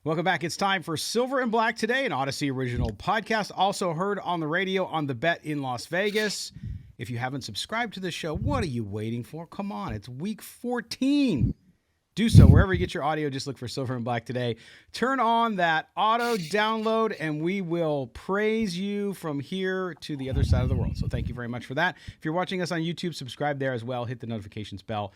Welcome back. It's time for Silver and Black Today, an Odyssey original podcast, also heard on the radio on The Bet in Las Vegas. If you haven't subscribed to the show, what are you waiting for? Come on, it's week 14. Do so wherever you get your audio. Just look for Silver and Black Today. Turn on that auto download, and we will praise you from here to the other side of the world. So thank you very much for that. If you're watching us on YouTube, subscribe there as well. Hit the notifications bell.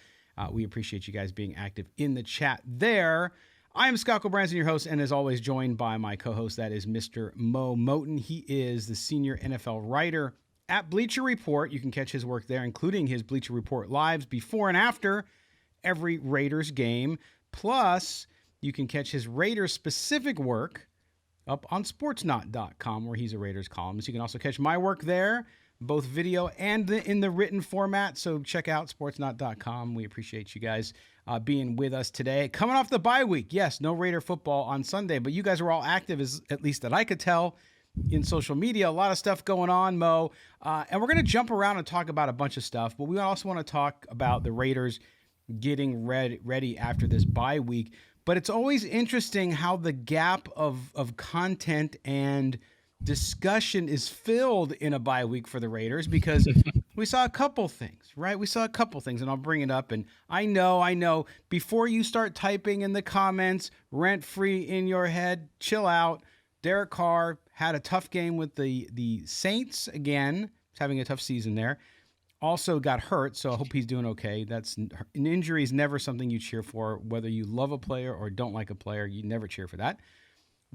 We appreciate you guys being active in the chat there. I am Scott Gulbransen, your host, and as always, joined by my co-host, that is Mr. Moe Moton. He is the senior NFL writer at Bleacher Report. You can catch his work there, including his Bleacher Report lives before and after every Raiders game. Plus, you can catch his Raiders-specific work up on sportsnot.com, where he's a Raiders columnist. You can also catch my work there, both video and in the written format. So check out sportsnot.com. We appreciate you guys being with us today. Coming off the bye week. Yes, no Raider football on Sunday, but you guys are all active, at least that I could tell, in social media. A lot of stuff going on, Mo. And we're going to jump around and talk about a bunch of stuff, but we also want to talk about the Raiders getting ready after this bye week. But it's always interesting how the gap of content and discussion is filled in a bye week for the Raiders, because we saw a couple things, right? We saw a couple things, and I'll bring it up. And I know, before you start typing in the comments, rent-free in your head, chill out. Derek Carr had a tough game with the Saints again. He's having a tough season there. Also got hurt, so I hope he's doing okay. An injury is never something you cheer for, whether you love a player or don't like a player. You never cheer for that.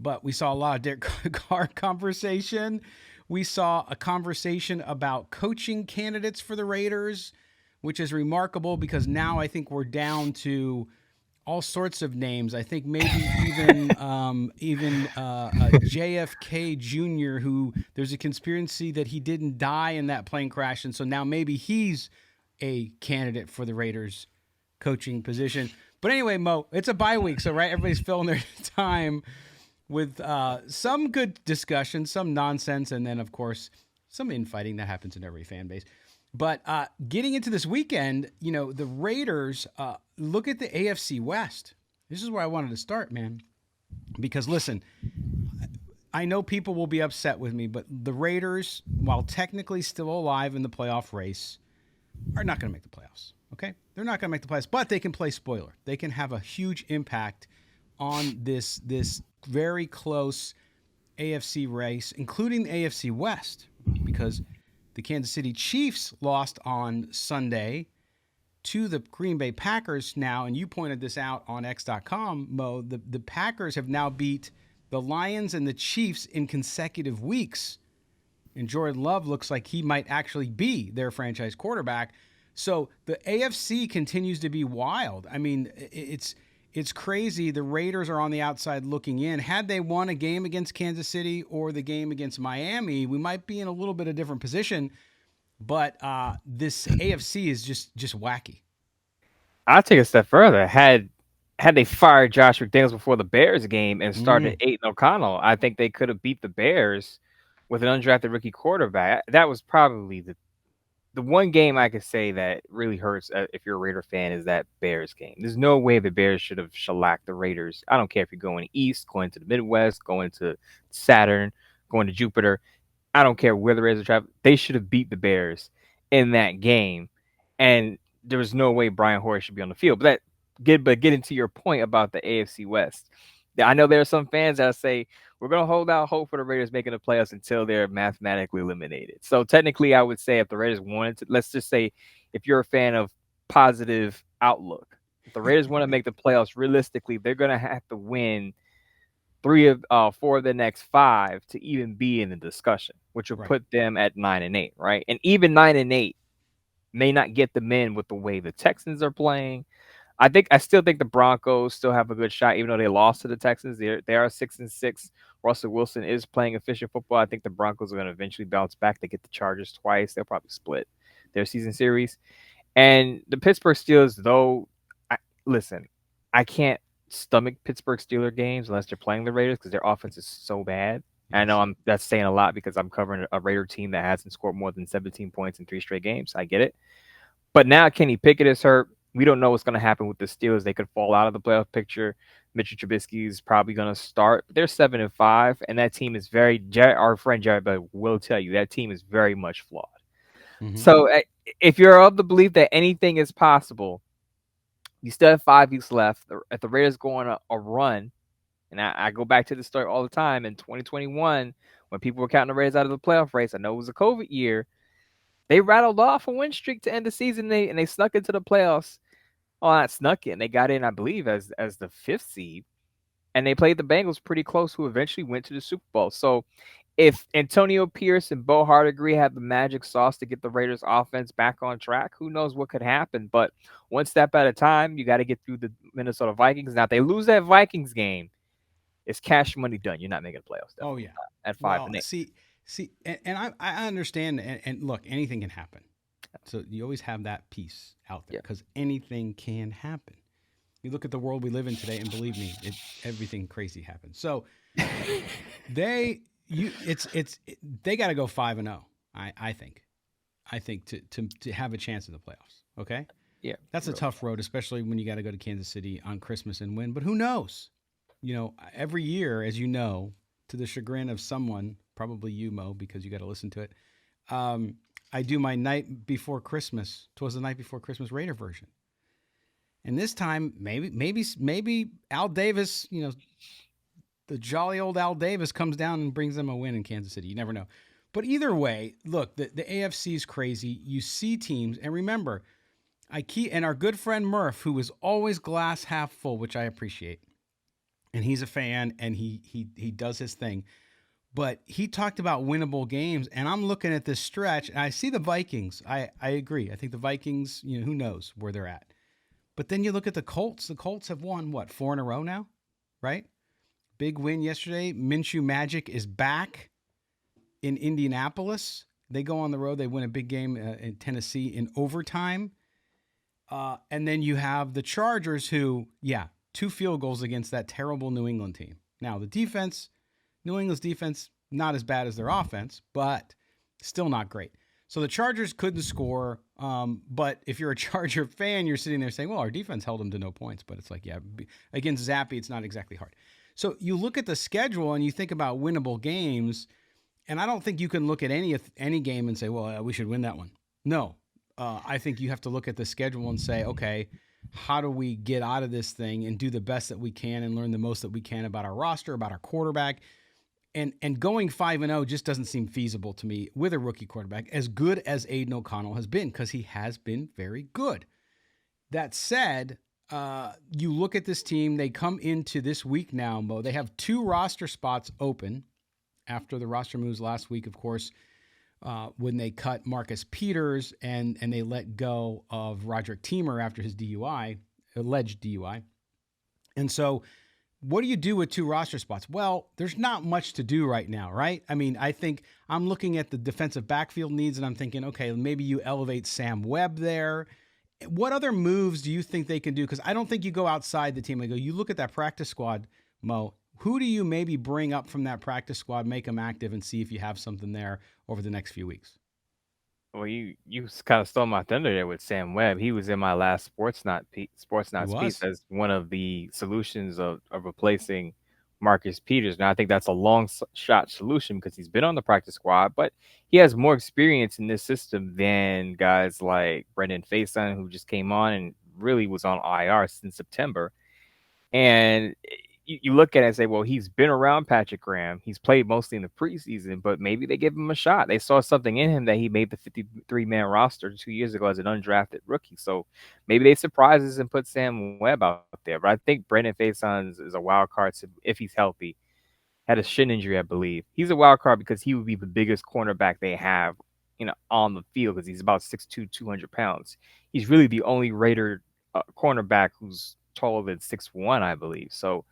But we saw a lot of Derek Carr conversation. We saw a conversation about coaching candidates for the Raiders, which is remarkable because now I think we're down to all sorts of names. I think maybe even JFK Jr., who there's a conspiracy that he didn't die in that plane crash, and so now maybe he's a candidate for the Raiders coaching position. But anyway, Mo, it's a bye week, so right, everybody's filling their time with some good discussion, some nonsense, and then, of course, some infighting that happens in every fan base. But getting into this weekend, the Raiders, look at the AFC West. This is where I wanted to start, man. Because, listen, I know people will be upset with me, but the Raiders, while technically still alive in the playoff race, are not going to make the playoffs, okay? They're not going to make the playoffs, but they can play spoiler. They can have a huge impact on this very close AFC race, including the AFC West, because the Kansas City Chiefs lost on Sunday to the Green Bay Packers now, and you pointed this out on X.com, Mo. The Packers have now beat the Lions and the Chiefs in consecutive weeks, and Jordan Love looks like he might actually be their franchise quarterback. So the AFC continues to be wild. I mean, it's crazy. The Raiders are on the outside looking in. Had they won a game against Kansas City or the game against Miami, we might be in a little bit of different position. But this AFC is just wacky. I'll take a step further. Had they fired Josh McDaniels before the Bears game and started Aiden O'Connell, I think they could have beat the Bears with an undrafted rookie quarterback. That was probably the one game I could say that really hurts if you're a Raider fan is that Bears game. There's no way the Bears should have shellacked the Raiders. I don't care if you're going east, going to the Midwest, going to Saturn, going to Jupiter. I don't care where the Raiders are traveling. They should have beat the Bears in that game. And there was no way Brian Hoyer should be on the field. But getting to your point about the AFC West, I know there are some fans that say we're going to hold out hope for the Raiders making the playoffs until they're mathematically eliminated. So technically, I would say if the Raiders wanted to, let's just say if you're a fan of positive outlook, if the Raiders want to make the playoffs, realistically, they're going to have to win 4 of the next 5 to even be in the discussion, which will put them at 9-8, right? And even 9-8 may not get them in with the way the Texans are playing. I still think the Broncos still have a good shot, even though they lost to the Texans. They are 6-6. Russell Wilson is playing efficient football. I think the Broncos are going to eventually bounce back. They get the Chargers twice. They'll probably split their season series. And the Pittsburgh Steelers, though, I can't stomach Pittsburgh Steelers games unless they're playing the Raiders because their offense is so bad. I know that's saying a lot because I'm covering a Raider team that hasn't scored more than 17 points in 3 straight games. I get it. But now Kenny Pickett is hurt. We don't know what's going to happen with the Steelers. They could fall out of the playoff picture. Mitchell Trubisky is probably going to start. They're 7-5, and that team is our friend Jared will tell you that team is very much flawed. Mm-hmm. So if you're of the belief that anything is possible, you still have 5 weeks left. If the Raiders go on a run, and I go back to the story all the time in 2021 when people were counting the Raiders out of the playoff race. I know it was a COVID year. They rattled off a win streak to end the season. They snuck into the playoffs. Oh, not snuck in. They got in, I believe, as the 5th seed, and they played the Bengals pretty close, who eventually went to the Super Bowl. So if Antonio Pierce and Bo Hardegree have the magic sauce to get the Raiders offense back on track, who knows what could happen. But one step at a time, you got to get through the Minnesota Vikings. Now, if they lose that Vikings game, it's cash money done. You're not making the playoffs, Oh definitely yeah. not at 5 Well, and 8. see, and I understand, and look, anything can happen. So you always have that piece out there Yeah. because anything can happen. You look at the world we live in today, and believe me, everything crazy happens. So they they got to go 5-0. I think. I think to have a chance in the playoffs. Okay, Yeah. that's a Real. tough road, especially when you got to go to Kansas City on Christmas and win. But who knows? Every year, as you know, to the chagrin of someone, probably you, Mo, because you got to listen to it. Um, I do my night before Christmas. 'Twas the night before Christmas Raider version, and this time maybe Al Davis, the jolly old Al Davis comes down and brings them a win in Kansas City. You never know. But either way, look, the AFC is crazy. You see teams, and remember, and our good friend Murph, who is always glass half full, which I appreciate, and he's a fan, and he does his thing. But he talked about winnable games, and I'm looking at this stretch, and I see the Vikings. I agree. I think the Vikings, who knows where they're at. But then you look at the Colts. The Colts have won, what, 4 in a row now, right? Big win yesterday. Minshew Magic is back in Indianapolis. They go on the road. They win a big game in Tennessee in overtime. And then you have the Chargers who, 2 field goals against that terrible New England team. Now, the defense, New England's defense, not as bad as their offense, but still not great. So the Chargers couldn't score. But if you're a Charger fan, you're sitting there saying, well, our defense held them to no points. But it's like, against Zappy, it's not exactly hard. So you look at the schedule and you think about winnable games, and I don't think you can look at any game and say, well, we should win that one. No. I think you have to look at the schedule and say, okay, how do we get out of this thing and do the best that we can and learn the most that we can about our roster, about our quarterback? And going 5-0 just doesn't seem feasible to me with a rookie quarterback, as good as Aiden O'Connell has been, because he has been very good. That said, you look at this team, they come into this week now, Mo. They have 2 roster spots open after the roster moves last week, of course, when they cut Marcus Peters and they let go of Roderick Teamer after his alleged DUI. And so what do you do with 2 roster spots? Well, there's not much to do right now, right? I mean, I think I'm looking at the defensive backfield needs and I'm thinking, okay, maybe you elevate Sam Webb there. What other moves do you think they can do? Because I don't think you go outside the team and go, you look at that practice squad, Mo. Who do you maybe bring up from that practice squad, make them active, and see if you have something there over the next few weeks? Well, you kind of stole my thunder there with Sam Webb. He was in my last Sports He Knots piece was. as one of the solutions of replacing Marcus Peters. Now, I think that's a shot solution because he's been on the practice squad, but he has more experience in this system than guys like Brendan Faison, who just came on and really was on IR since September. And you look at it and say, well, he's been around Patrick Graham. He's played mostly in the preseason, but maybe they give him a shot. They saw something in him that he made the 53-man roster 2 years ago as an undrafted rookie. So maybe they surprise us and put Sam Webb out there. But I think Brendan Faison is a wild card if he's healthy. Had a shin injury, I believe. He's a wild card because he would be the biggest cornerback they have, on the field because he's about 6'2", 200 pounds. He's really the only Raider cornerback who's taller than 6'1", I believe. So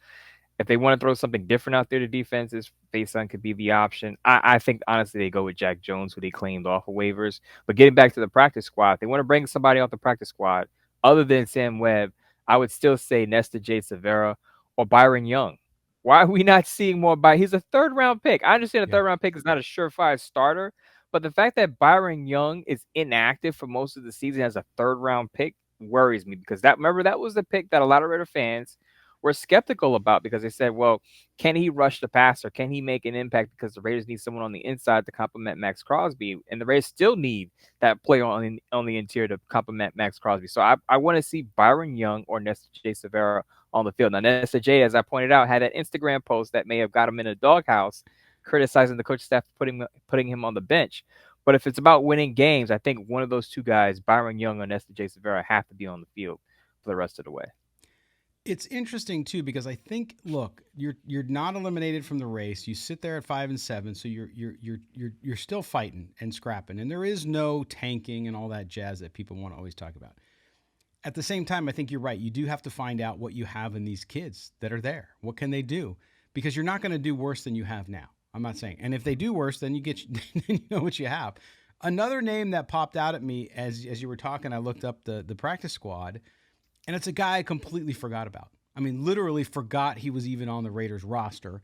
if they want to throw something different out there to defenses, Faison could be the option. I think, honestly, they go with Jack Jones, who they claimed off of waivers. But getting back to the practice squad, if they want to bring somebody off the practice squad, other than Sam Webb, I would still say Nesta J. Severa or Byron Young. Why are we not seeing more He's a third-round pick. I understand a Yeah. third-round pick is not a surefire starter, but the fact that Byron Young is inactive for most of the season as a third-round pick worries me because that was the pick that a lot of Raider fans were skeptical about because they said, well, can he rush the passer? Can he make an impact? Because the Raiders need someone on the inside to complement Max Crosby, and the Raiders still need that player on the interior to complement Max Crosby. So I want to see Byron Young or Nesta J. Severa on the field. Now, Nesta J, as I pointed out, had an Instagram post that may have got him in a doghouse, criticizing the coach staff for putting him on the bench. But if it's about winning games, I think one of those two guys, Byron Young or Nesta J. Severa, have to be on the field for the rest of the way. It's interesting too because I think, look, you're not eliminated from the race. You sit there at 5-7, so you're still fighting and scrapping, and there is no tanking and all that jazz that people want to always talk about. At the same time, I think you're right. You do have to find out what you have in these kids that are there. What can they do? Because you're not going to do worse than you have now. I'm not saying. And if they do worse, then you know what you have. Another name that popped out at me as you were talking, I looked up the practice squad, and it's a guy I completely forgot about. I mean, literally forgot he was even on the Raiders roster.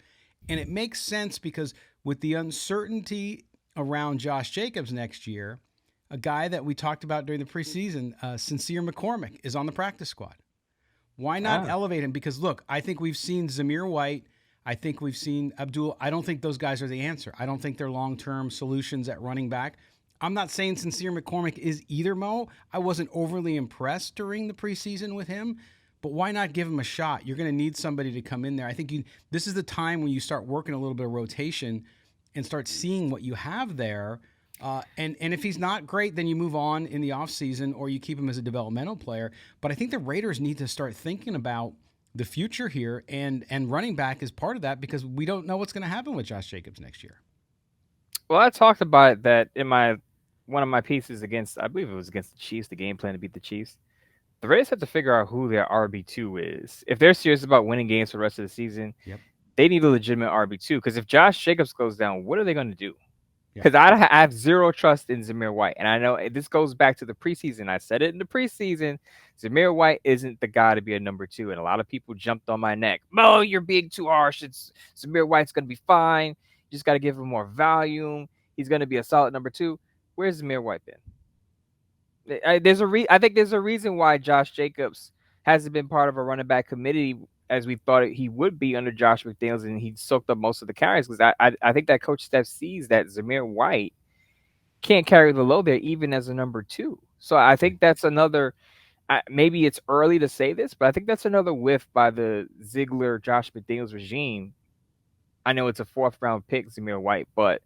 And it makes sense because with the uncertainty around Josh Jacobs next year, a guy that we talked about during the preseason, Sincere McCormick, is on the practice squad. Why not elevate him? Because, look, I think we've seen Zamir White. I think we've seen Abdul. I don't think those guys are the answer. I don't think they're long-term solutions at running back. I'm not saying Sincere McCormick is either, Mo. I wasn't overly impressed during the preseason with him, but why not give him a shot? You're going to need somebody to come in there. I think this is the time when you start working a little bit of rotation and start seeing what you have there. And if he's not great, then you move on in the offseason or you keep him as a developmental player. But I think the Raiders need to start thinking about the future here, and running back is part of that because we don't know what's going to happen with Josh Jacobs next year. Well, I talked about that in one of my pieces against, I believe it was against the Chiefs, the game plan to beat the Chiefs. The Raiders have to figure out who their RB2 is. If they're serious about winning games for the rest of the season, they need a legitimate RB2. Because if Josh Jacobs goes down, what are they going to do? Because I have zero trust in Zamir White. And I know this goes back to the preseason. I said it in the preseason. Zamir White isn't the guy to be a number 2. And a lot of people jumped on my neck. Mo, you're being too harsh. Zamir White's going to be fine. You just got to give him more volume. He's going to be a solid number 2. Where's Zamir White been? I think there's a reason why Josh Jacobs hasn't been part of a running back committee as we thought he would be under Josh McDaniels, and he soaked up most of the carries because I think that coach staff sees that Zamir White can't carry the load there even as a number 2. So I think that's another. Maybe it's early to say this, but I think that's another whiff by the Ziegler Josh McDaniels regime. I know it's a 4th round pick, Zamir White, but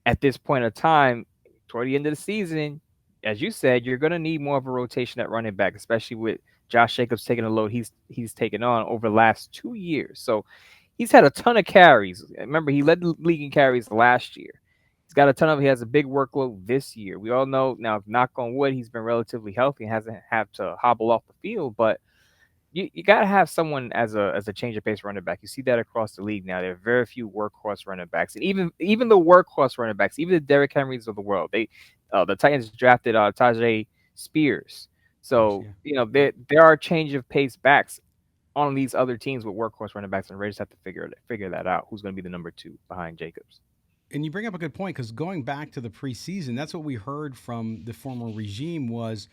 at this point in time, toward the end of the season, as you said, you're going to need more of a rotation at running back, especially with Josh Jacobs taking the load he's taken on over the last 2 years. So he's had a ton of carries. Remember, he led the league in carries last year. He's got a ton of. He has a big workload this year. We all know now, knock on wood, he's been relatively healthy and hasn't had to hobble off the field, but you got to have someone as a change of pace running back. You see that across the league now. There are very few workhorse running backs, and even the workhorse running backs, even the Derrick Henrys of the world. The Titans drafted Tajay Spears, so there are change of pace backs on these other teams with workhorse running backs, and Raiders have to figure that out. Who's going to be the number 2 behind Jacobs? And you bring up a good point because going back to the preseason, that's what we heard from the former regime was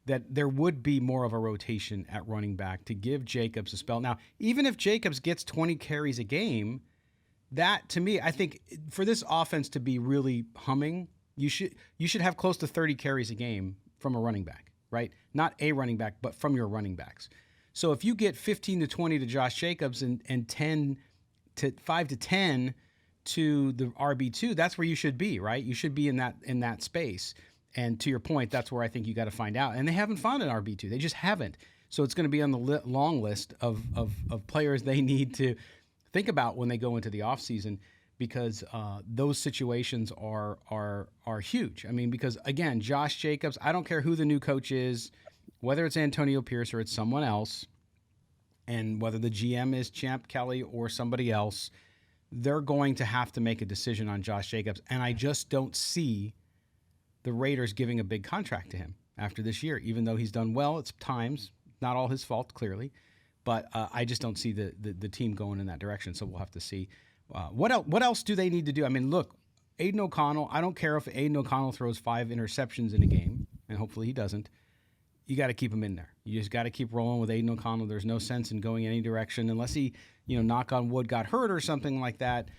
that there would be more of a rotation at running back to give Jacobs a spell. Now, even if Jacobs gets 20 carries a game, that to me, I think for this offense to be really humming, you should have close to 30 carries a game from a running back, right? Not a running back, but from your running backs. So if you get 15 to 20 to Josh Jacobs and 5 to 10 to the RB2, that's where you should be, right? You should be in that space. And to your point, that's where I think you got to find out. And they haven't found an RB2. They just haven't. So it's going to be on the long list of players they need to think about when they go into the offseason because those situations are huge. I mean, because, again, Josh Jacobs, I don't care who the new coach is, whether it's Antonio Pierce or it's someone else, and whether the GM is Champ Kelly or somebody else, they're going to have to make a decision on Josh Jacobs. And I just don't see the Raiders giving a big contract to him after this year, even though he's done well at times. Not all his fault, clearly. But I just don't see the team going in that direction, so we'll have to see. What else do they need to do? I mean, look, Aiden O'Connell, I don't care if Aiden O'Connell throws 5 interceptions in a game, and hopefully he doesn't. you got to keep him in there. You just got to keep rolling with Aiden O'Connell. There's no sense in going any direction unless he, knock on wood, got hurt or something like that.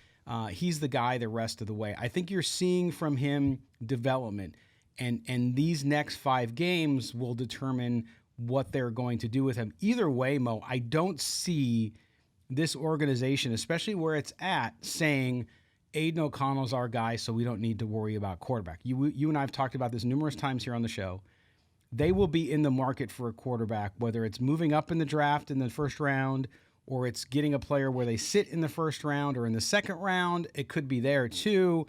He's the guy the rest of the way. I think you're seeing from him development, and these next 5 games will determine what they're going to do with him. Either way, Mo, I don't see this organization, especially where it's at, saying Aiden O'Connell's our guy, so we don't need to worry about quarterback. You and I have talked about this numerous times here on the show. They will be in the market for a quarterback, whether it's moving up in the draft in the first round or it's getting a player where they sit in the first round or in the second round. It could be there too.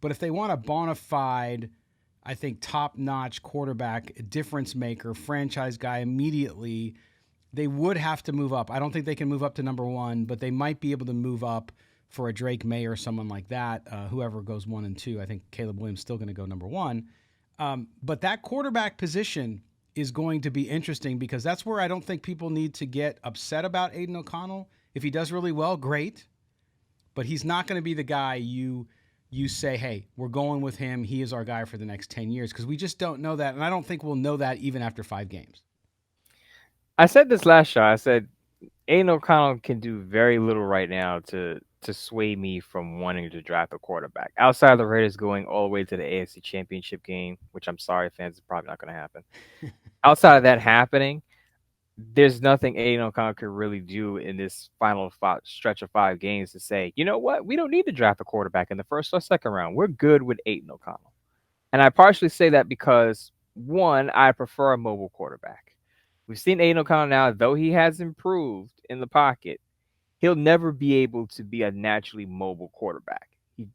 But if they want a bona fide, I think, top-notch quarterback, difference maker, franchise guy immediately, they would have to move up. I don't think they can move up to number 1, but they might be able to move up for a Drake May or someone like that, whoever goes 1 and 2. I think Caleb Williams is still going to go number 1. But that quarterback position is going to be interesting because that's where I don't think people need to get upset about Aiden O'Connell. If he does really well, great. But he's not going to be the guy you say, hey, we're going with him. He is our guy for the next 10 years because we just don't know that. And I don't think we'll know that even after 5 games. I said this last show. I said Aiden O'Connell can do very little right now to sway me from wanting to draft a quarterback. Outside of the Raiders going all the way to the AFC Championship game, which I'm sorry, fans, is probably not going to happen. Outside of that happening, there's nothing Aiden O'Connell could really do in this final stretch of 5 games to say, you know what, we don't need to draft a quarterback in the first or second round. We're good with Aiden O'Connell. And I partially say that because, one, I prefer a mobile quarterback. We've seen Aiden O'Connell now, though he has improved in the pocket, he'll never be able to be a naturally mobile quarterback.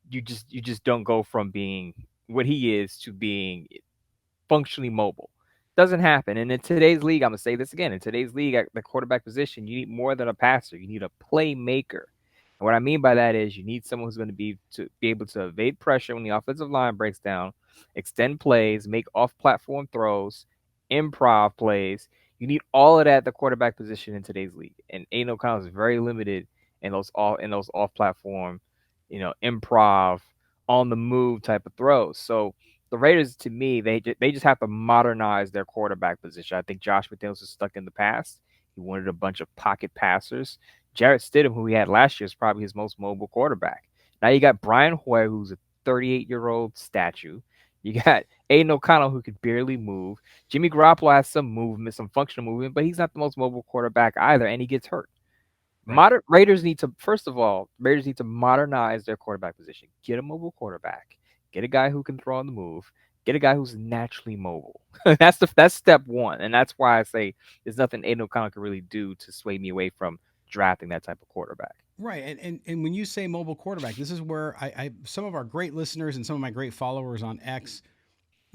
You just don't go from being what he is to being functionally mobile. Doesn't happen. And in today's league, I'm going to say this again, in today's league at the quarterback position, you need more than a passer. You need a playmaker. And what I mean by that is you need someone who's going to be able to evade pressure when the offensive line breaks down, extend plays, make off-platform throws, improv plays. You need all of that at the quarterback position in today's league. And Aiden O'Connell is very limited in those off-platform, improv, on the move type of throws. So the Raiders, to me, they just have to modernize their quarterback position. I think Josh McDaniels was stuck in the past. He wanted a bunch of pocket passers. Jarrett Stidham, who he had last year, is probably his most mobile quarterback. Now you got Brian Hoyer, who's a 38-year-old statue. You got Aiden O'Connell, who could barely move. Jimmy Garoppolo has some movement, some functional movement, but he's not the most mobile quarterback either, and he gets hurt. Right. Raiders need to modernize their quarterback position. Get a mobile quarterback. Get a guy who can throw on the move. Get a guy who's naturally mobile. That's step 1, and that's why I say there's nothing Aiden O'Connell can really do to sway me away from drafting that type of quarterback. Right, and when you say mobile quarterback, this is where I some of our great listeners and some of my great followers on X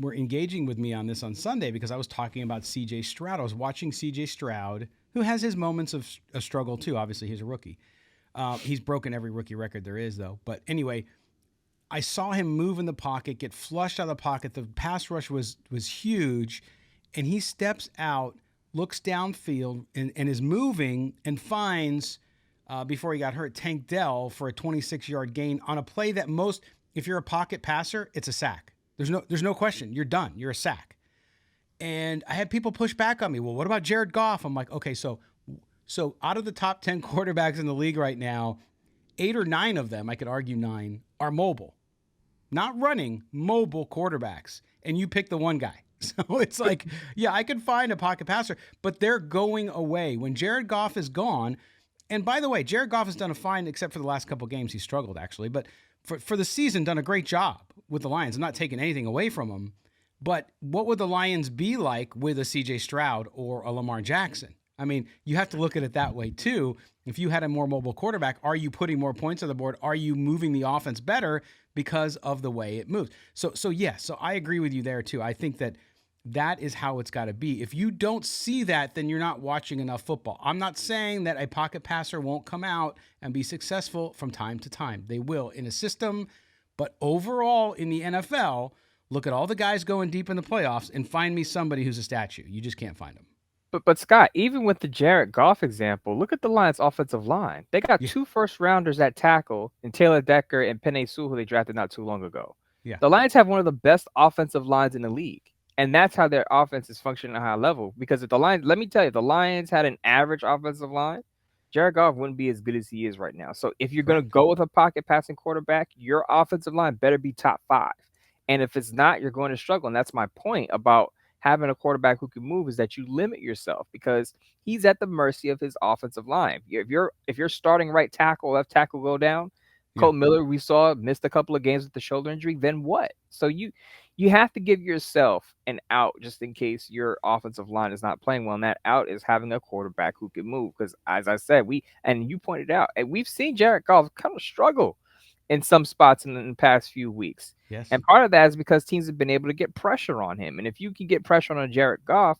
were engaging with me on this on Sunday because I was talking about C.J. Stroud. I was watching C.J. Stroud, who has his moments of a struggle too. Obviously, he's a rookie. He's broken every rookie record there is, though. But anyway, I saw him move in the pocket, get flushed out of the pocket. The pass rush was huge, and he steps out, looks downfield, and is moving and finds, before he got hurt, Tank Dell for a 26-yard gain on a play that if you're a pocket passer, it's a sack. There's no question. You're done. You're a sack. And I had people push back on me. Well, what about Jared Goff? I'm like, okay, so out of the top 10 quarterbacks in the league right now, 8 or 9 of them, I could argue 9, are mobile. Not running, mobile quarterbacks. And you pick the one guy. So it's like, yeah, I could find a pocket passer, but they're going away. When Jared Goff is gone, and by the way, Jared Goff has done a fine, except for the last couple of games, he struggled actually, but for the season, done a great job with the Lions. I'm not taking anything away from them, but what would the Lions be like with a C.J. Stroud or a Lamar Jackson? I mean, you have to look at it that way too. If you had a more mobile quarterback, are you putting more points on the board? Are you moving the offense better because of the way it moves? So I agree with you there too. I think that is how it's got to be. If you don't see that, then you're not watching enough football. I'm not saying that a pocket passer won't come out and be successful from time to time. They will in a system, but overall in the NFL, look at all the guys going deep in the playoffs and find me somebody who's a statue. You just can't find them. But Scott, even with the Jared Goff example, look at the Lions' offensive line. They got 2 first-rounders at tackle in Taylor Decker and Penei Sewell, who they drafted not too long ago. Yeah. The Lions have one of the best offensive lines in the league. And that's how their offense is functioning at a high level. Because if the Lions, let me tell you, if the Lions had an average offensive line, Jared Goff wouldn't be as good as he is right now. So if you're going to Correct. go with a pocket passing quarterback, your offensive line better be top 5. And if it's not, you're going to struggle. And that's my point about having a quarterback who can move, is that you limit yourself, because he's at the mercy of his offensive line. If you're starting right tackle, left tackle go down, Yeah. Colt Miller, we saw, missed a couple of games with the shoulder injury, then what? So you have to give yourself an out just in case your offensive line is not playing well. And that out is having a quarterback who can move. Because as I said, and you pointed out, and we've seen Jared Goff kind of struggle in some spots in the past few weeks. Yes. And part of that is because teams have been able to get pressure on him. And if you can get pressure on Jared Goff,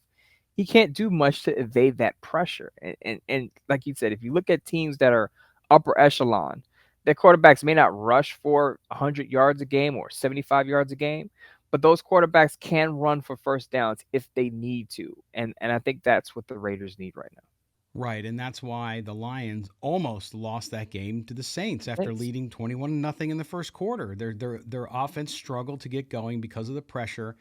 he can't do much to evade that pressure. And like you said, if you look at teams that are upper echelon, their quarterbacks may not rush for 100 yards a game or 75 yards a game, but those quarterbacks can run for first downs if they need to. And I think that's what the Raiders need right now. Right, and that's why the Lions almost lost that game to the Saints after Thanks. leading 21-0 in the first quarter. Their offense struggled to get going because of the pressure.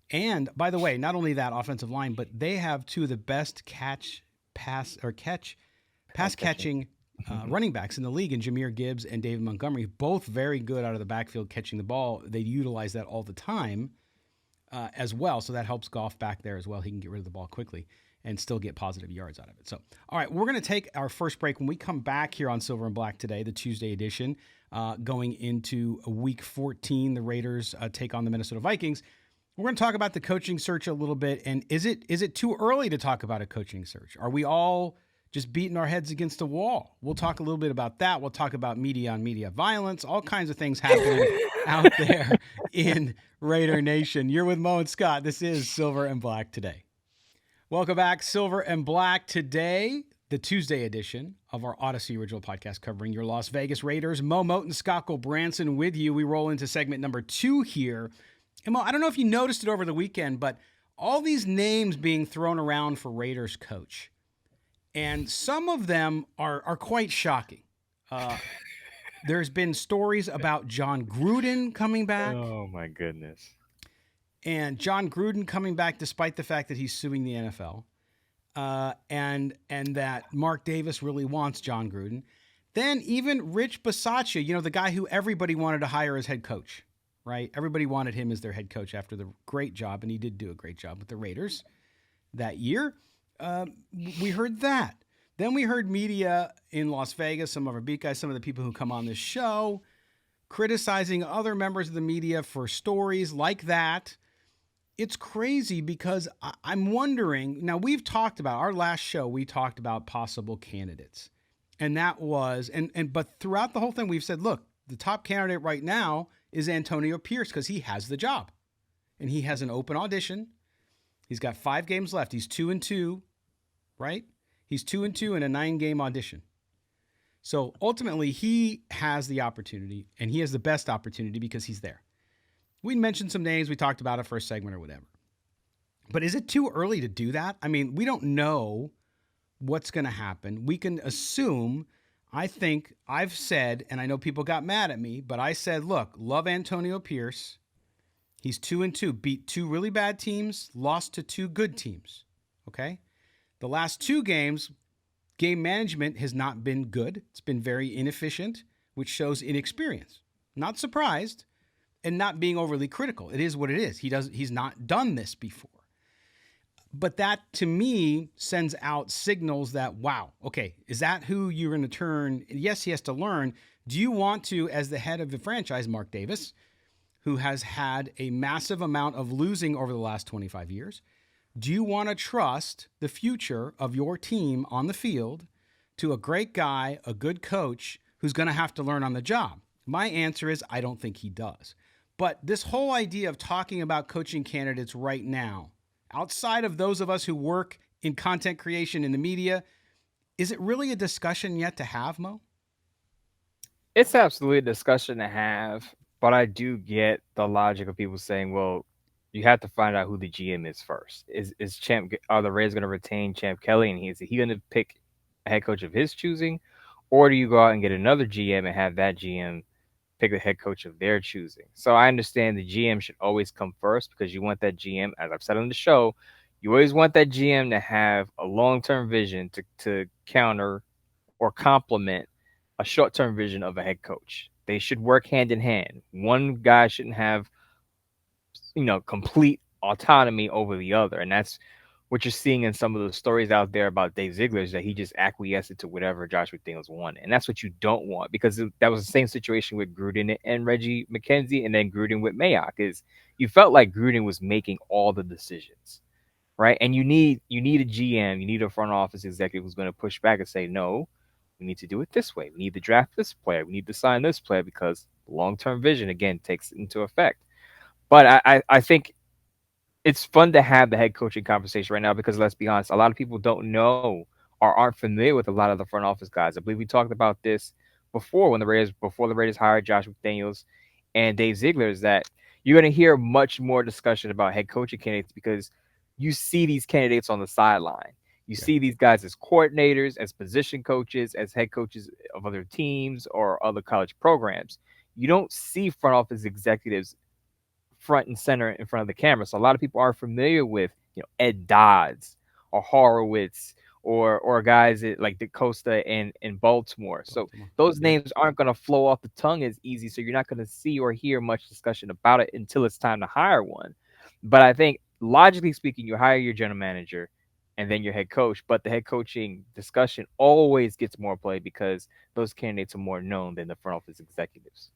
And by the way, not only that offensive line, but they have two of the best pass catching running backs in the league, in Jahmyr Gibbs and David Montgomery, both very good out of the backfield catching the ball. They utilize that all the time as well, so that helps Goff back there as well. He can get rid of the ball quickly and still get positive yards out of it. So, all right, we're going to take our first break. When we come back here on Silver and Black today, the Tuesday edition, going into Week 14, the Raiders take on the Minnesota Vikings. We're going to talk about the coaching search a little bit. And is it too early to talk about a coaching search? Are we all just beating our heads against the wall? We'll talk a little bit about that. We'll talk about media on media violence, all kinds of things happening out there in Raider Nation. You're with Mo and Scott. This is Silver and Black Today. Welcome back, Silver and Black Today, the Tuesday edition of our Odyssey original podcast covering your Las Vegas Raiders. Moe Moton, Scott Gulbransen with you. We roll into segment number 2 here. And Mo, I don't know if you noticed it over the weekend, but all these names being thrown around for Raiders coach. And some of them are quite shocking. There's been stories about John Gruden coming back. Oh, my goodness. And John Gruden coming back despite the fact that he's suing the NFL. And that Mark Davis really wants John Gruden. Then even Rich Bisaccia, the guy who everybody wanted to hire as head coach, right? Everybody wanted him as their head coach after the great job, and he did do a great job with the Raiders that year. We heard that. Then we heard media in Las Vegas, some of our beat guys, some of the people who come on this show, criticizing other members of the media for stories like that. It's crazy because I'm wondering, now we've talked about, our last show, we talked about possible candidates. And that was, but throughout the whole thing, we've said, look, the top candidate right now is Antonio Pierce because he has the job. And he has an open audition. He's got 5 games left. He's 2-2, right? He's 2-2 in a 9-game audition. So ultimately, he has the opportunity, and he has the best opportunity because he's there. We mentioned some names. We talked about it for a segment or whatever. But is it too early to do that? I mean, we don't know what's going to happen. We can assume. I think I've said, and I know people got mad at me, but I said, look, love Antonio Pierce. He's 2-2, beat 2 really bad teams, lost to 2 good teams. Okay? The last 2 games, game management has not been good. It's been very inefficient, which shows inexperience. Not surprised. And not being overly critical. It is what it is. He's not done this before. But that, to me, sends out signals that, wow, okay, is that who you're going to turn? Yes, he has to learn. Do you want to, as the head of the franchise, Mark Davis, who has had a massive amount of losing over the last 25 years, do you want to trust the future of your team on the field to a great guy, a good coach, who's going to have to learn on the job? My answer is I don't think he does. But this whole idea of talking about coaching candidates right now, outside of those of us who work in content creation in the media, is it really a discussion yet to have, Mo? It's absolutely a discussion to have, but I do get the logic of people saying, well, you have to find out who the GM is first. Are the Rays going to retain Champ Kelly, and is he going to pick a head coach of his choosing, or do you go out and get another GM and have that GM pick a head coach of their choosing. So I understand the GM should always come first because you want that GM, as I've said on the show, you always want that GM to have a long term vision to counter or complement a short term vision of a head coach. They should work hand in hand. One guy shouldn't have, complete autonomy over the other. And that's what you're seeing in some of the stories out there about Dave Ziegler is that he just acquiesced to whatever Josh McDaniels wanted. And that's what you don't want because that was the same situation with Gruden and Reggie McKenzie and then Gruden with Mayock is you felt like Gruden was making all the decisions, right? And you need a GM, you need a front office executive who's going to push back and say, no, we need to do it this way. We need to draft this player. We need to sign this player because long-term vision again takes into effect. But I think it's fun to have the head coaching conversation right now because let's be honest, a lot of people don't know or aren't familiar with a lot of the front office guys. I believe we talked about this before the Raiders hired Josh McDaniels and Dave Ziegler is that you're going to hear much more discussion about head coaching candidates because you see these candidates on the sideline. You Yeah. see these guys as coordinators, as position coaches, as head coaches of other teams or other college programs. You don't see front office executives front and center in front of the camera. So a lot of people are familiar with, Ed Dodds or Horowitz or guys like DaCosta in Baltimore. So Baltimore. those Yeah. names aren't going to flow off the tongue as easy. So you're not going to see or hear much discussion about it until it's time to hire one. But I think logically speaking, you hire your general manager and then your head coach. But the head coaching discussion always gets more play because those candidates are more known than the front office executives.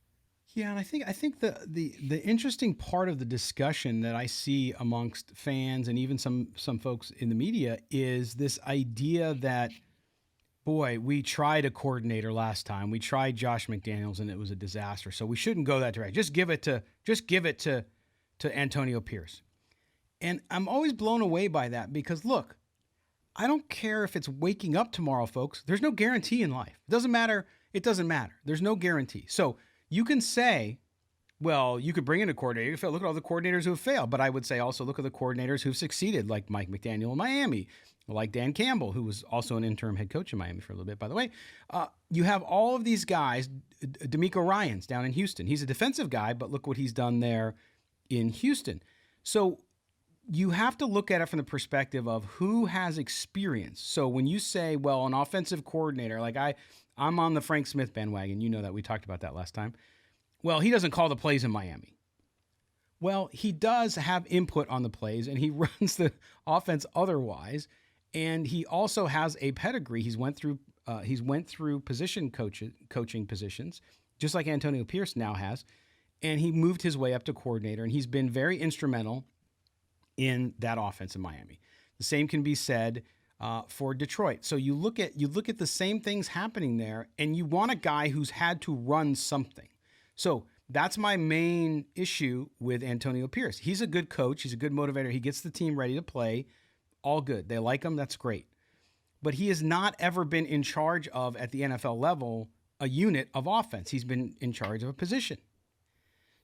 Yeah, and I think the interesting part of the discussion that I see amongst fans and even some folks in the media is this idea that boy, we tried a coordinator last time. We tried Josh McDaniels and it was a disaster. So we shouldn't go that direction. Just give it to Antonio Pierce. And I'm always blown away by that because look, I don't care if it's waking up tomorrow, folks. There's no guarantee in life. It doesn't matter. It doesn't matter. There's no guarantee. So you can say, well, you could bring in a coordinator. Look at all the coordinators who have failed. But I would say also look at the coordinators who've succeeded, like Mike McDaniel in Miami, like Dan Campbell, who was also an interim head coach in Miami for a little bit, by the way. You have all of these guys. D'Amico Ryans down in Houston. He's a defensive guy, but look what he's done there in Houston. So you have to look at it from the perspective of who has experience. So when you say, well, an offensive coordinator, like I'm on the Frank Smith bandwagon. You know that we talked about that last time. Well, he doesn't call the plays in Miami. Well, he does have input on the plays and he runs the offense otherwise. And he also has a pedigree. He's went through coaching positions, just like Antonio Pierce now has. And he moved his way up to coordinator, and he's been very instrumental in that offense in Miami. The same can be said for Detroit. So you look at the same things happening there, and you want a guy who's had to run something. So that's my main issue with Antonio Pierce. He's a good coach. He's a good motivator. He gets the team ready to play. All good. They like him. That's great. But he has not ever been in charge of, at the NFL level, a unit of offense. He's been in charge of a position.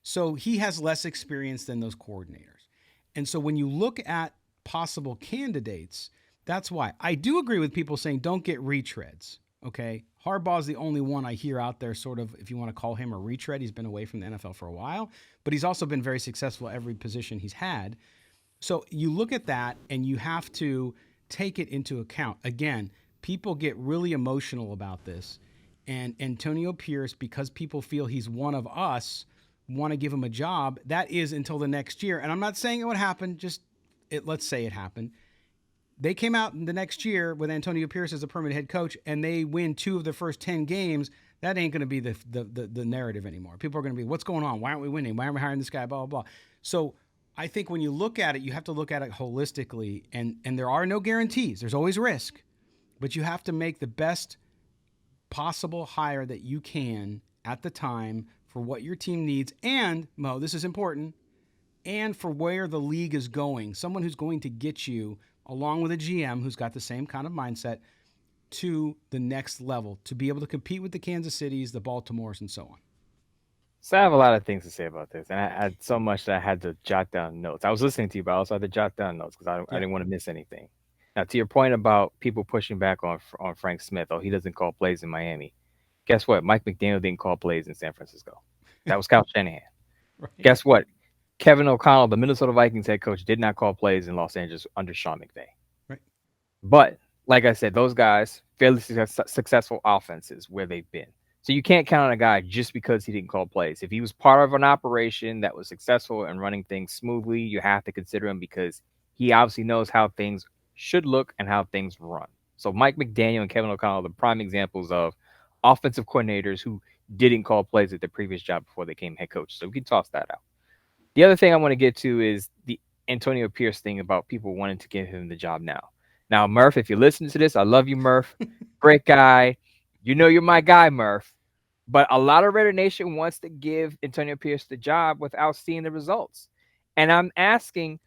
So he has less experience than those coordinators. And so when you look at possible candidates, that's why I do agree with people saying don't get retreads. Okay. Harbaugh's the only one I hear out there, sort of, if you want to call him a retread. He's been away from the NFL for a while, but he's also been very successful at every position he's had. So you look at that and you have to take it into account. Again, people get really emotional about this. And Antonio Pierce, because people feel he's one of us, want to give him a job. That is until the next year. And I'm not saying it would happen, let's say it happened. They came out in the next year with Antonio Pierce as a permanent head coach, and they win 2 of the first 10 games. That ain't going to be the narrative anymore. People are going to be, what's going on? Why aren't we winning? Why aren't we hiring this guy? Blah, blah, blah. So I think when you look at it, you have to look at it holistically, and there are no guarantees. There's always risk, but you have to make the best possible hire that you can at the time for what your team needs. And, Mo, this is important, and for where the league is going. Someone who's going to get you, along with a GM who's got the same kind of mindset, to the next level, to be able to compete with the Kansas Cities, the Baltimores, and so on. So I have a lot of things to say about this, and I had so much that I had to jot down notes. I was listening to you, but I also had to jot down notes because I Yeah. didn't want to miss anything. Now, to your point about people pushing back on Frank Smith, oh, he doesn't call plays in Miami. Guess what? Mike McDaniel didn't call plays in San Francisco. That was Kyle Shanahan. Right. Guess what? Kevin O'Connell, the Minnesota Vikings head coach, did not call plays in Los Angeles under Sean McVay. Right. But like I said, those guys fairly successful offenses where they've been. So you can't count on a guy just because he didn't call plays. If he was part of an operation that was successful and running things smoothly, you have to consider him because he obviously knows how things should look and how things run. So Mike McDaniel and Kevin O'Connell are the prime examples of offensive coordinators who didn't call plays at their previous job before they became head coach. So we can toss that out. The other thing I want to get to is the Antonio Pierce thing about people wanting to give him the job now. Now, Murph, if you're listening to this, I love you, Murph. Great guy. You know you're my guy, Murph. But a lot of Raider Nation wants to give Antonio Pierce the job without seeing the results. And I'm asking,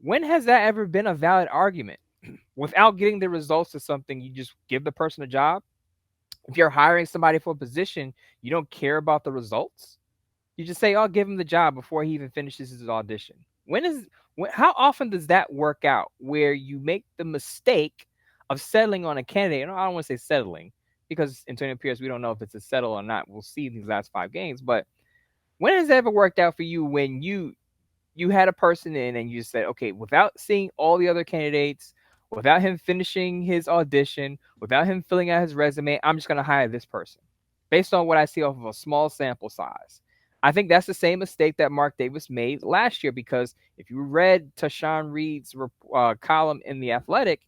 when has that ever been a valid argument? Without getting the results of something, you just give the person a job? If you're hiring somebody for a position, you don't care about the results? You just say, "I'll give him the job" before he even finishes his audition. How often does that work out where you make the mistake of settling on a candidate? And I don't want to say settling because Antonio Pierce, we don't know if it's a settle or not. We'll see in these last 5 games. But when has it ever worked out for you when you had a person in and you said, okay, without seeing all the other candidates, without him finishing his audition, without him filling out his resume, I'm just going to hire this person based on what I see off of a small sample size. I think that's the same mistake that Mark Davis made last year because if you read Tashawn Reed's column in The Athletic,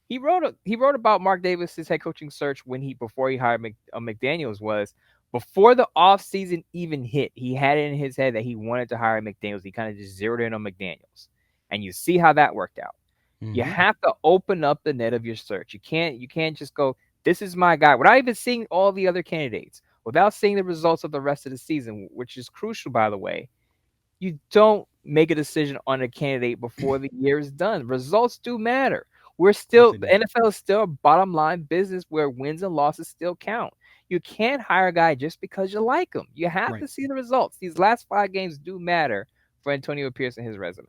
he wrote about Mark Davis's head coaching search before he hired McDaniels was before the offseason even hit. He had it in his head that he wanted to hire McDaniels. He kind of just zeroed in on McDaniels, and you see how that worked out. Mm-hmm. You have to open up the net of your search. You can't just go, this is my guy, without even seeing all the other candidates, without seeing the results of the rest of the season, which is crucial, by the way. You don't make a decision on a candidate before the year is done. Results do matter. The NFL is still a bottom line business where wins and losses still count. You can't hire a guy just because you like him. You have to see the results. These last 5 games do matter for Antonio Pierce and his resume.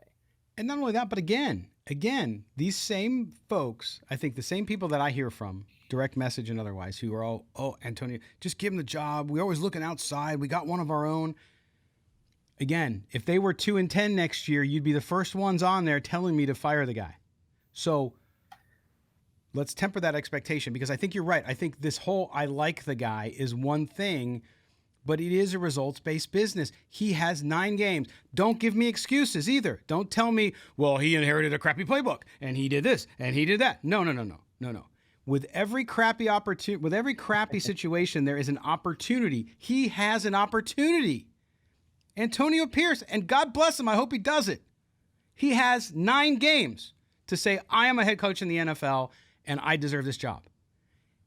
And not only that, but again, these same folks, I think the same people that I hear from, direct message and otherwise, who are all, "Oh, Antonio, just give him the job. We're always looking outside. We got one of our own." Again, if they were 2-10 next year, you'd be the first ones on there telling me to fire the guy. So let's temper that expectation because I think you're right. I think this whole "I like the guy" is one thing, but it is a results-based business. He has 9 games. Don't give me excuses either. Don't tell me, well, he inherited a crappy playbook and he did this and he did that. No. With every crappy situation, there is an opportunity. He has an opportunity. Antonio Pierce, and God bless him, I hope he does it. He has 9 games to say, I am a head coach in the NFL and I deserve this job.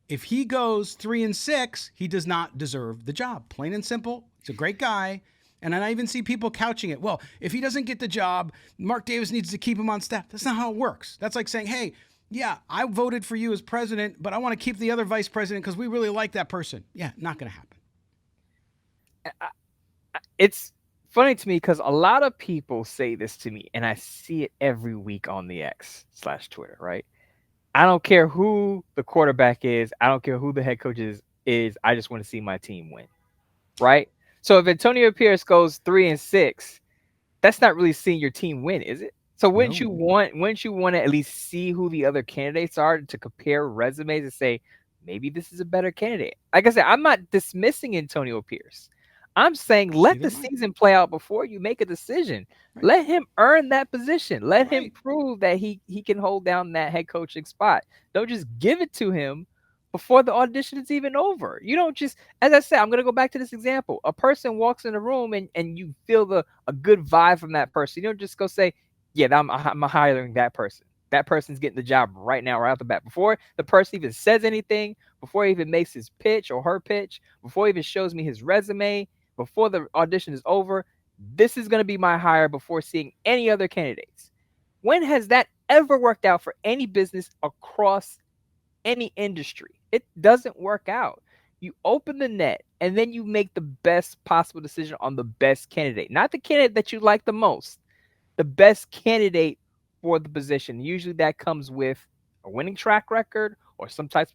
If he goes 3-6, he does not deserve the job. Plain and simple. He's a great guy. And I even see people couching it. Well, if he doesn't get the job, Mark Davis needs to keep him on staff. That's not how it works. That's like saying, hey, yeah, I voted for you as president, but I want to keep the other vice president because we really like that person. Yeah, not going to happen. It's funny to me because a lot of people say this to me, and I see it every week on the X/Twitter, right? I don't care who the quarterback is. I don't care who the head coach is. I just want to see my team win, right? So if Antonio Pierce goes 3-6, that's not really seeing your team win, is it? So wouldn't you want to at least see who the other candidates are to compare resumes and say, maybe this is a better candidate? Like I said, I'm not dismissing Antonio Pierce. I'm saying let the season play out before you make a decision. Right. Let him earn that position. Let him prove that he can hold down that head coaching spot. Don't just give it to him before the audition is even over. You don't just, as I said, I'm going to go back to this example. A person walks in a room and you feel a good vibe from that person. You don't just go say, yeah, I'm hiring that person. That person's getting the job right now, right off the bat. Before the person even says anything, before he even makes his pitch or her pitch, before he even shows me his resume, before the audition is over, this is going to be my hire before seeing any other candidates. When has that ever worked out for any business across any industry? It doesn't work out. You open the net and then you make the best possible decision on the best candidate, not the candidate that you like the most, the best candidate for the position. Usually that comes with a winning track record or some type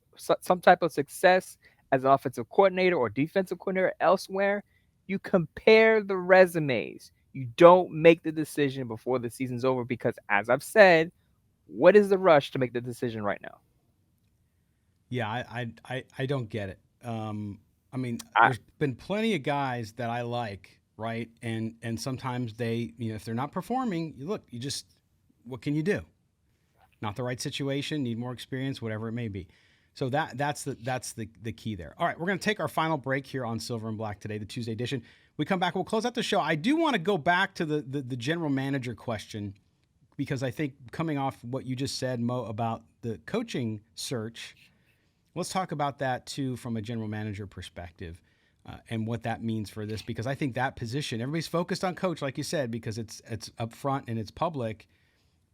of success as an offensive coordinator or defensive coordinator elsewhere. You compare the resumes. You don't make the decision before the season's over because, as I've said, what is the rush to make the decision right now? Yeah, I don't get it. I mean, I, there's been plenty of guys that I like, right? And sometimes they, if they're not performing, you look, you just, what can you do? Not the right situation, need more experience, whatever it may be. So that's the key there. All right, we're going to take our final break here on Silver and Black today, the Tuesday edition. We come back, we'll close out the show. I do want to go back to the general manager question because I think coming off what you just said, Mo, about the coaching search, let's talk about that too from a general manager perspective. And what that means for this, because I think that position, everybody's focused on coach, like you said, because it's up front and it's public.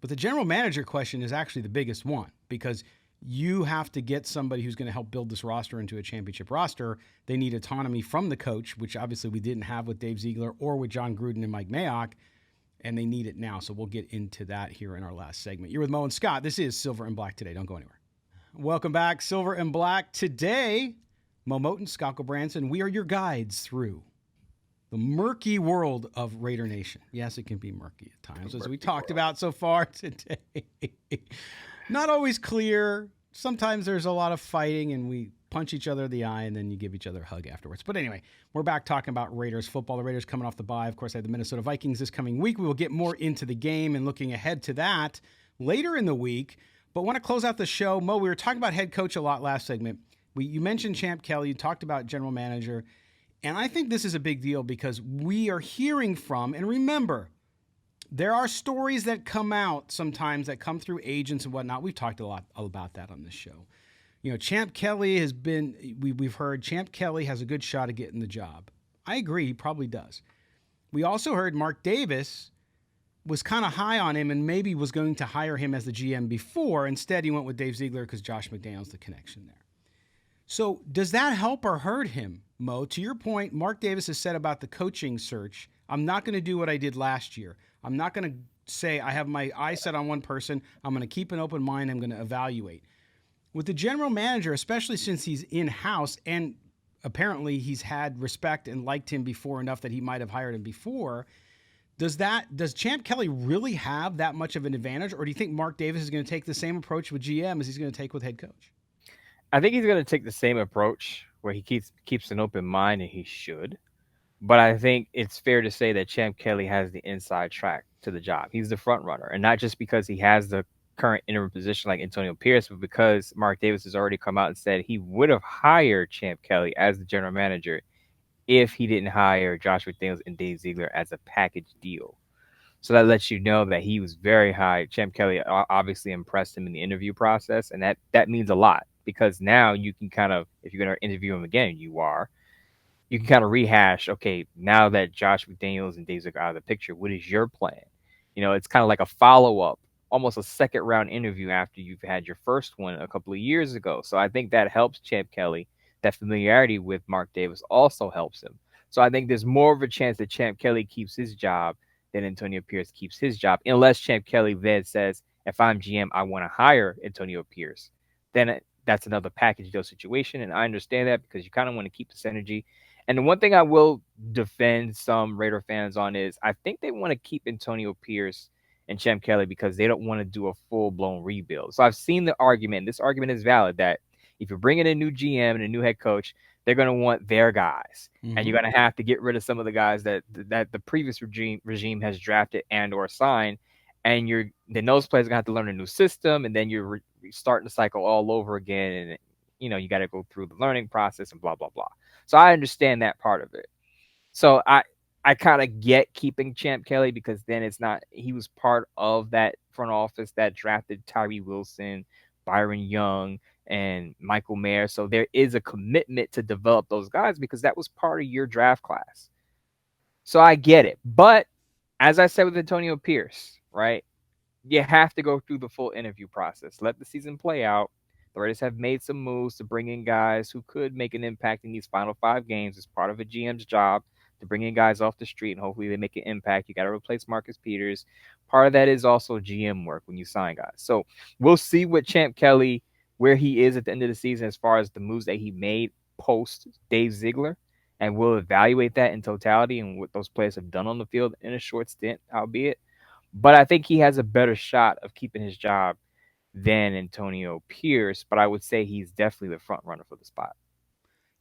But the general manager question is actually the biggest one because you have to get somebody who's going to help build this roster into a championship roster. They need autonomy from the coach, which obviously we didn't have with Dave Ziegler or with John Gruden and Mike Mayock, and they need it now. So we'll get into that here in our last segment. You're with Mo and Scott. This is Silver and Black Today. Don't go anywhere. Welcome back, Silver and Black. Today, Moe Moton, Scott Gulbransen, we are your guides through the murky world of Raider Nation. Yes, it can be murky at times, as we talked about so far today. Not always clear. Sometimes there's a lot of fighting, and we punch each other in the eye, and then you give each other a hug afterwards. But anyway, we're back talking about Raiders football. The Raiders coming off the bye. Of course, they have the Minnesota Vikings this coming week. We will get more into the game and looking ahead to that later in the week. But I want to close out the show. Mo, we were talking about head coach a lot last segment. You mentioned Champ Kelly. You talked about general manager. And I think this is a big deal because we are hearing from, and remember, there are stories that come out sometimes that come through agents and whatnot. We've talked a lot about that on this show. Champ Kelly has been, we've heard Champ Kelly has a good shot at getting the job. I agree, he probably does. We also heard Mark Davis was kind of high on him and maybe was going to hire him as the GM before. Instead, he went with Dave Ziegler because Josh McDaniels the connection there. So does that help or hurt him, Mo? To your point, Mark Davis has said about the coaching search, I'm not going to do what I did last year. I'm not going to say I have my eyes set on one person. I'm going to keep an open mind. I'm going to evaluate. With the general manager, especially since he's in-house and apparently he's had respect and liked him before enough that he might have hired him before, does Champ Kelly really have that much of an advantage, or do you think Mark Davis is going to take the same approach with GM as he's going to take with head coach? I think he's going to take the same approach where he keeps an open mind, and he should. But I think it's fair to say that Champ Kelly has the inside track to the job. He's the front runner, and not just because he has the current interim position like Antonio Pierce, but because Mark Davis has already come out and said he would have hired Champ Kelly as the general manager if he didn't hire Josh McDaniels and Dave Ziegler as a package deal. So that lets you know that he was very high. Champ Kelly obviously impressed him in the interview process, and that means a lot because now you can kind of, if you're going to interview him again, you can kind of rehash, okay, now that Josh McDaniels and Dave Ziegler are out of the picture, what is your plan? It's kind of like a follow-up, almost a second-round interview after you've had your first one a couple of years ago. So I think that helps Champ Kelly. That familiarity with Mark Davis also helps him. So I think there's more of a chance that Champ Kelly keeps his job than Antonio Pierce keeps his job, unless Champ Kelly then says, if I'm GM, I want to hire Antonio Pierce. Then that's another package deal situation, and I understand that because you kind of want to keep the synergy. And the one thing I will defend some Raider fans on is I think they want to keep Antonio Pierce and Champ Kelly because they don't want to do a full-blown rebuild. So I've seen the argument. This argument is valid that if you're bringing a new GM and a new head coach, they're going to want their guys. Mm-hmm. And you're going to have to get rid of some of the guys that the previous regime has drafted and or signed. And then those players are going to have to learn a new system, and then you're starting the cycle all over again. And, you got to go through the learning process and blah, blah, blah. So I understand that part of it. So I kind of get keeping Champ Kelly because then it's not – he was part of that front office that drafted Tyree Wilson, Byron Young, and Michael Mayer. So there is a commitment to develop those guys because that was part of your draft class. So I get it. But as I said with Antonio Pierce, right, you have to go through the full interview process. Let the season play out. The Raiders have made some moves to bring in guys who could make an impact in these final 5 games as part of a GM's job to bring in guys off the street, and hopefully they make an impact. You got to replace Marcus Peters. Part of that is also GM work when you sign guys. So we'll see what Champ Kelly, where he is at the end of the season as far as the moves that he made post Dave Ziegler. and we'll evaluate that in totality and what those players have done on the field in a short stint, albeit. But I think he has a better shot of keeping his job than Antonio Pierce. But I would say he's definitely the front runner for the spot.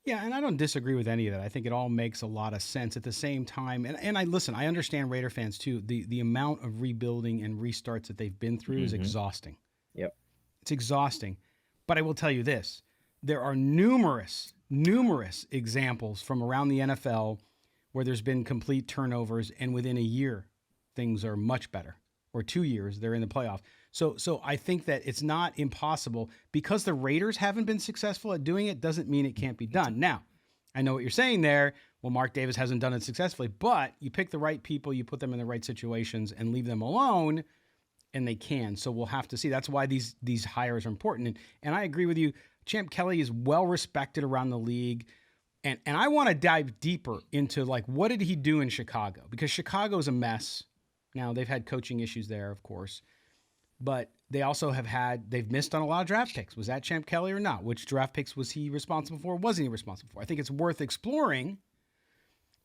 Yeah, and I don't disagree with any of that. I think it all makes a lot of sense at the same time. And I listen, I understand Raider fans too. The amount of rebuilding and restarts that they've been through is exhausting. Yep. It's exhausting. But I will tell you this. There are numerous examples from around the NFL where there's been complete turnovers, and within a year, things are much better. Or 2 years, they're in the playoff. So I think that it's not impossible. Because the Raiders haven't been successful at doing it doesn't mean it can't be done. Now, I know what you're saying there. Well, Mark Davis hasn't done it successfully, but you pick the right people, you put them in the right situations, and leave them alone, and they can. So we'll have to see. That's why these hires are important. And I agree with you. Champ Kelly is well respected around the league. And I want to dive deeper into, like, what did he do in Chicago? Because Chicago's a mess. Now, they've had coaching issues there, of course. But they also they've missed on a lot of draft picks. Was that Champ Kelly or not? Which draft picks was he responsible for? Wasn't he responsible for? I think it's worth exploring,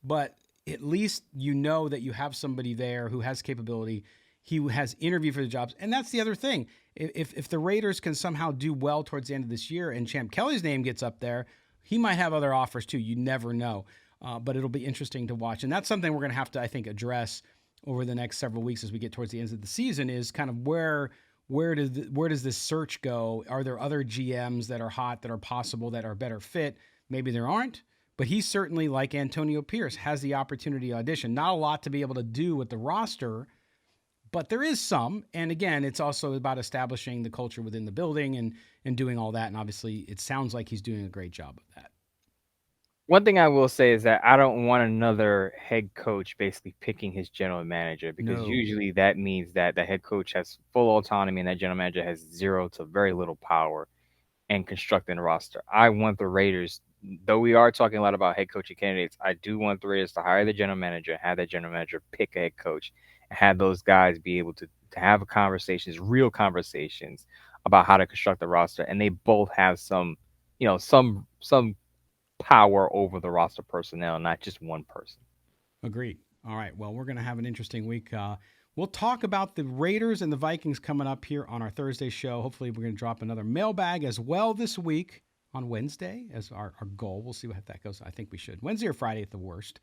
but at least you know that you have somebody there who has capability. He has interviewed for the jobs. And that's the other thing. If the Raiders can somehow do well towards the end of this year and Champ Kelly's name gets up there, he might have other offers too. You never know. But it'll be interesting to watch. And that's something we're going to have to, I think, address over the next several weeks as we get towards the end of the season, is kind of where does this search go? Are there other GMs that are hot, that are possible, that are better fit? Maybe there aren't, but he certainly, like Antonio Pierce, has the opportunity to audition. Not a lot to be able to do with the roster, but there is some. And again, it's also about establishing the culture within the building and doing all that. And obviously, it sounds like he's doing a great job of that. One thing I will say is that I don't want another head coach basically picking his general manager, because usually that means that the head coach has full autonomy and that general manager has zero to very little power in constructing a roster. I want the Raiders, though we are talking a lot about head coaching candidates, I do want the Raiders to hire the general manager, have that general manager pick a head coach, and have those guys be able to have conversations, real conversations about how to construct the roster. And they both have some power over the roster personnel, not just one person. Agreed. All right. Well, we're going to have an interesting week. We'll talk about the Raiders and the Vikings coming up here on our Thursday show. Hopefully, we're going to drop another mailbag as well this week on Wednesday as our goal. We'll see what that goes. I think we should. Wednesday or Friday at the worst,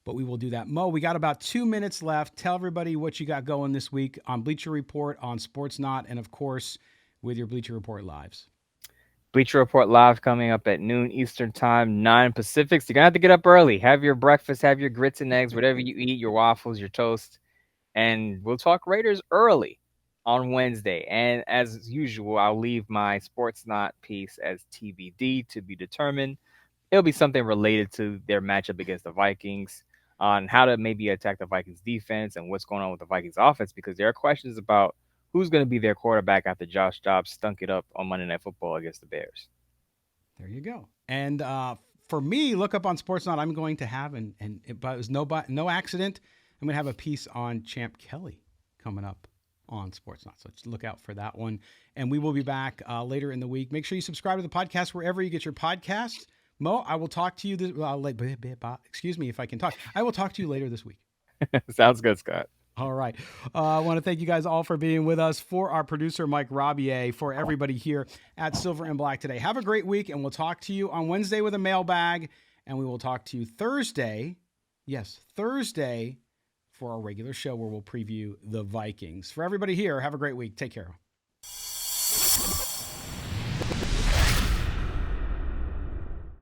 but we will do that. Mo, we got about 2 minutes left. Tell everybody what you got going this week on Bleacher Report, on Sports Not, and, of course, with your Bleacher Report Lives. Bleacher Report Live coming up at noon Eastern Time, 9 Pacific. So you're going to have to get up early. Have your breakfast, have your grits and eggs, whatever you eat, your waffles, your toast. And we'll talk Raiders early on Wednesday. And as usual, I'll leave my Sports Not piece as TBD, to be determined. It'll be something related to their matchup against the Vikings, on how to maybe attack the Vikings defense and what's going on with the Vikings offense, because there are questions about who's going to be their quarterback after Josh Dobbs stunk it up on Monday Night Football against the Bears. There you go. And for me, look up on Sportsnet. I'm going to have, but it was no accident, I'm going to have a piece on Champ Kelly coming up on Sportsnet. So just look out for that one. And we will be back later in the week. Make sure you subscribe to the podcast wherever you get your podcasts. Mo, I will talk to you excuse me if I can talk. I will talk to you later this week. Sounds good, Scott. All right. I want to thank you guys all for being with us. For our producer, Mike Robier, for everybody here at Silver and Black today. Have a great week, and we'll talk to you on Wednesday with a mailbag, and we will talk to you Thursday. Yes, Thursday for our regular show where we'll preview the Vikings. For everybody here, have a great week. Take care.